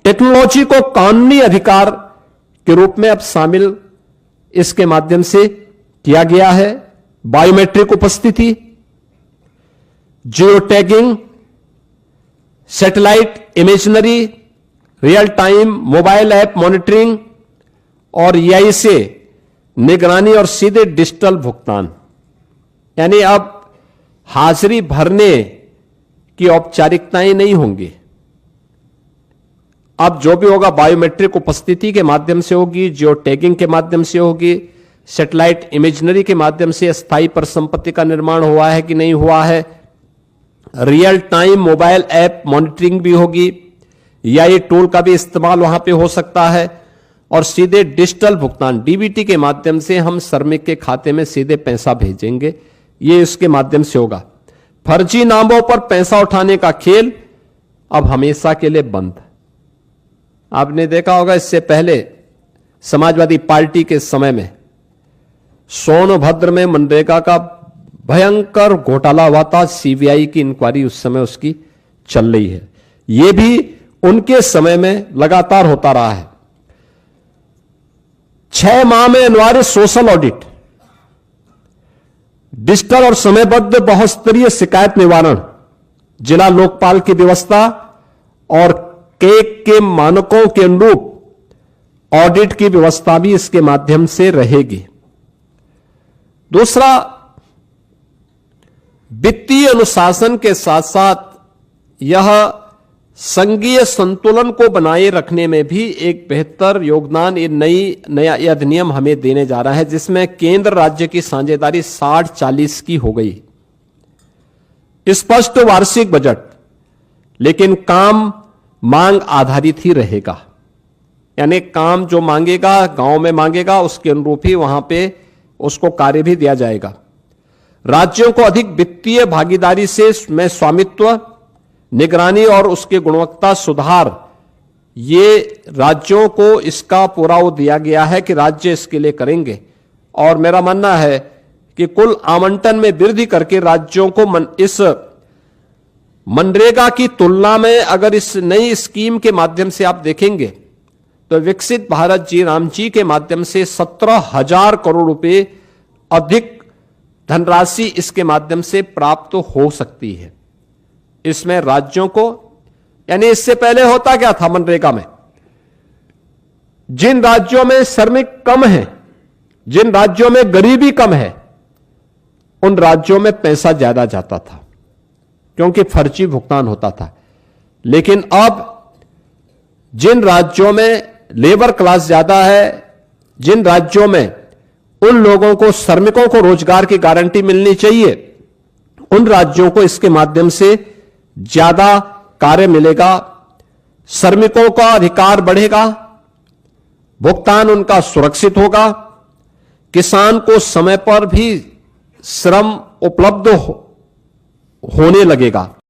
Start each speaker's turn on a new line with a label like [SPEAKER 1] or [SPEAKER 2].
[SPEAKER 1] Technology को कानूनी अधिकार के रूप में अब शामिल इसके माध्यम से किया गया है। बायोमेट्रिक उपस्थिति, geo tagging, satellite imagery, real time mobile app monitoring और EI से निगरानी और सीधे डिजिटल भुगतान, यानी अब हाजिरी भरने की औपचारिकताएं नहीं होंगी। अब जो भी होगा बायोमेट्रिक उपस्थिति के माध्यम से होगी, जियो टैगिंग के माध्यम से होगी, सैटेलाइट इमेजरी के माध्यम से स्थायी परिसंपत्ति का निर्माण हुआ है कि नहीं हुआ है, real time mobile app monitoring भी होगी, EI टूल का भी इस्तेमाल वहां पे हो सकता है, और सीधे डिजिटल भुगतान DBT के माध्यम से हम श्रमिक के खाते में सीधे पैसा भेजेंगे, ये इसके माध्यम से होगा। फर्जी नामों पर पैसा उठाने का खेल अब हमेशा के लिए बंद। आपने देखा होगा इससे पहले समाजवादी पार्टी के समय में सोनभद्र में मनरेगा का भयंकर घोटाला हुआ था। CBI की इंक्वायरी उस समय उसकी चल रही है। यह भी उनके समय में लगातार होता रहा है। 6 माह में अनिवार्य सोशल ऑडिट, डिजिटल और समयबद्ध बहुस्तरीय शिकायत निवारण, जिला लोकपाल की व्यवस्था और केक के मानकों के अनुरूप ऑडिट की व्यवस्था भी इसके माध्यम से रहेगी। दूसरा, वित्तीय अनुशासन के साथ साथ यह संघीय संतुलन को बनाए रखने में भी एक बेहतर योगदान ये नया अधिनियम हमें देने जा रहा है, जिसमें केंद्र राज्य की साझेदारी 60-40 की हो गई। स्पष्ट वार्षिक बजट, लेकिन काम मांग आधारित ही रहेगा, यानी काम जो मांगेगा, गांव में मांगेगा, उसके अनुरूप ही वहां पे उसको कार्य भी दिया जाएगा। राज्यों को अधिक वित्तीय भागीदारी से में स्वामित्व, निगरानी और उसके गुणवत्ता सुधार, ये राज्यों को इसका पूरा वो दिया गया है कि राज्य इसके लिए करेंगे। और मेरा मानना है कि कुल आवंटन में वृद्धि करके राज्यों को इस मनरेगा की तुलना में अगर इस नई स्कीम के माध्यम से आप देखेंगे तो विकसित भारत जी राम जी के माध्यम से 17,000 करोड़ रुपए अधिक धनराशि इसके माध्यम से प्राप्त हो सकती है। इसमें राज्यों को, यानी इससे पहले होता क्या था मनरेगा में, जिन राज्यों में श्रमिक कम हैं, जिन राज्यों में गरीबी कम है, उन राज्यों में पैसा ज्यादा जाता था क्योंकि फर्जी भुगतान होता था। लेकिन अब जिन राज्यों में लेबर क्लास ज्यादा है, जिन राज्यों में उन लोगों को, श्रमिकों को रोजगार की गारंटी मिलनी चाहिए, उन राज्यों को इसके माध्यम से ज्यादा कार्य मिलेगा, श्रमिकों का अधिकार बढ़ेगा, भुगतान उनका सुरक्षित होगा, किसान को समय पर भी श्रम उपलब्ध होने लगेगा।